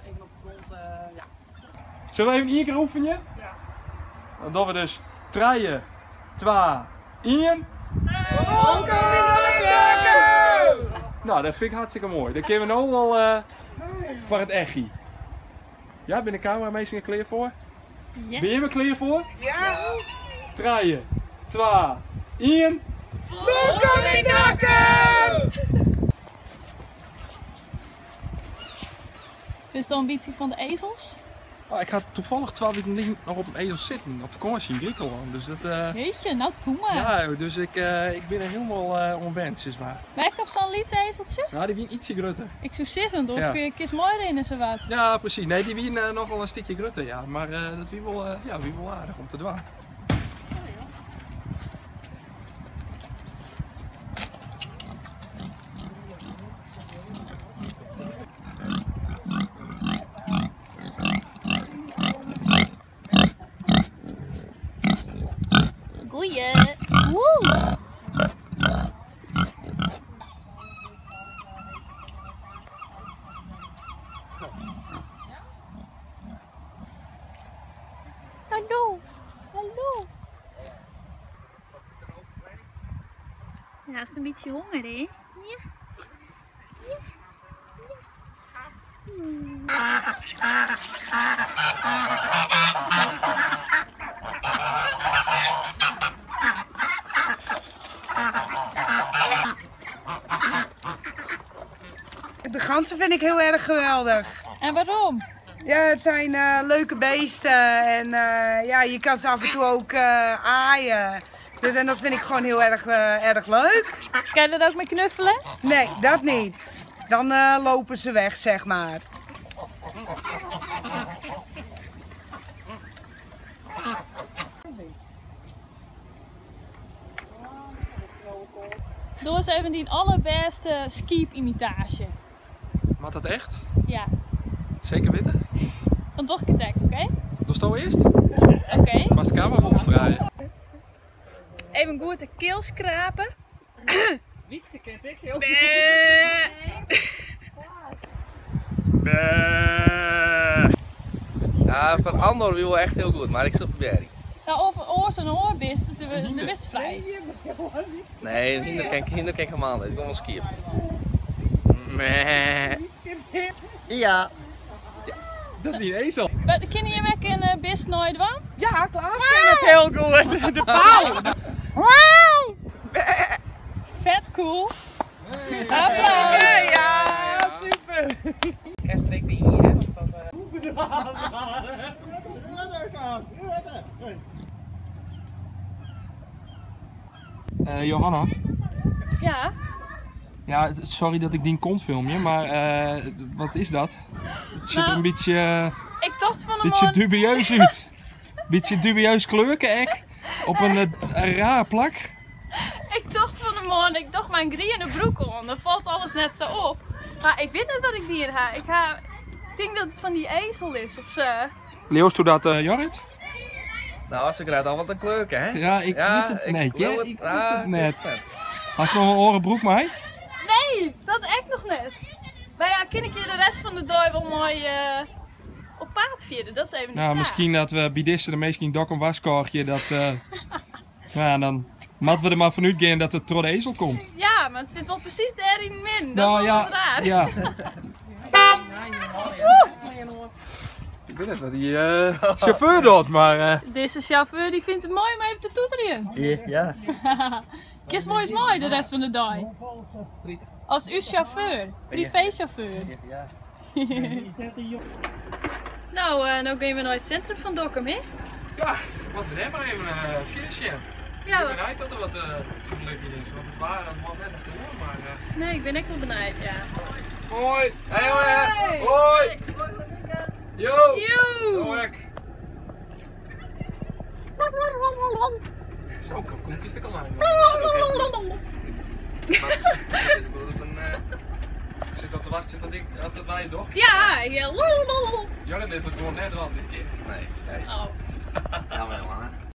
even op de grond, ja. Zullen we even 1 keer oefenen? Ja. Dan doen we dus 3, 2, 1. Nou, dat vind ik hartstikke mooi. Dan kunnen we nu wel voor het echi. Ja, ben de camerameester er klaar voor? Yes. Ben je er klaar voor? Ja! 3, 2, 1. Dus de ambitie van de ezels? Oh, ik had toevallig 12 weken nog op een ezel zitten, op vakantie in Griekenland. Dus dat, Jeetje, nou doe maar. ja, dus ik ben er helemaal onwend, zeg maar. Maar ik heb zo'n liedsezeltje. Nou, die wien ietsje grutter. Ik zou sissen, dus Ja. kun je kist mooi in en zo wat. Ja, precies. Nee, die wien nog wel een stukje grutter, ja. Maar dat wie wel, wie wel aardig om te doen. Goeie. Woe! Hallo. Hallo. Ja, is het een beetje honger, hè? Ja. De ganzen vind ik heel erg geweldig. En waarom? Ja, het zijn leuke beesten en ja, je kan ze af en toe ook aaien. Dus en dat vind ik gewoon heel erg leuk. Kan je dat ook mee knuffelen? Nee, dat niet. Dan lopen ze weg, zeg maar. Doe eens even die allerbeste skiep-imitatie. Maar dat echt? Ja. Zeker weten? Dan toch een attack, oké? Dus toch eerst? Oké. Maar de camera moet draaien. Even goed de keel schrapen. Niet gekend, ik heel Ja, van Andor wil echt heel goed, maar ik zit op Berry. Nou, of oors en oorbist, de best vrij. Nee, hinder kan ik helemaal niet. Ik kom wel skiën. Meh. Ja. Dat is niet een ezel. Maar ken je met een bist nooit van? Ja, Klaas kent het heel goed. De pauw. Vet cool. Applaus. Ja, super. Kerstreek die hier, hè? Was dat, Johanna. Ja, Ja, sorry dat ik die kont film je, maar wat is dat? Het ziet er Nou, een beetje, ik dacht van een beetje man. dubieus uit. Beetje dubieus kleurken, op een raar plak. Ik dacht van een man, ik dacht mijn groene broek aan. Dan valt alles net zo op. Maar ik weet niet wat ik hier ga. Ik denk dat het van die ezel is of zo. Leo's, doe dat, Jorrit? Nou, als ik eruit al wat een kleuken, hè? Ja, ik weet het net, wil hè? het- Ik weet ah, het net. ik weet het. Had je nog een orenbroek mee? Nee, dat echt nog net. Maar ja, kan ik je de rest van de dag wel mooi op paard vieren? Dat is even de Nou, vraag. misschien dat we bij deze de misschien dok een waskortje, dat... ja, dan moeten we er maar vanuit gaan dat het door de ezel komt. Ja, maar het zit wel precies daarin min. Dat Nou is wel ja, wat raar. ja. Ik weet net wat die chauffeur doet, maar... Deze chauffeur die vindt het mooi om even te toeteren. Ja. Kies mooi is mooi de rest van de dag. Als uw chauffeur, privéchauffeur. Ja. Nou, nou gaan we naar het centrum van Dokkum, hè? Ja, wat we hebben even een finishje. Ja, Ik wat... ben uit dat er wat leuk is, want het waren het was net nog te doen, maar... Nee, ik ben echt wel benieuwd, ja. Hoi! Hey, Hoi! Hoi! Yo! Joe! Hoi! Zo, kom kies ik al aan. Zit dat te wachten dat wij toch? Ja, ja. Jorrit dit wordt gewoon net rand dit keer. Nee. Oh. Jammer, jongen.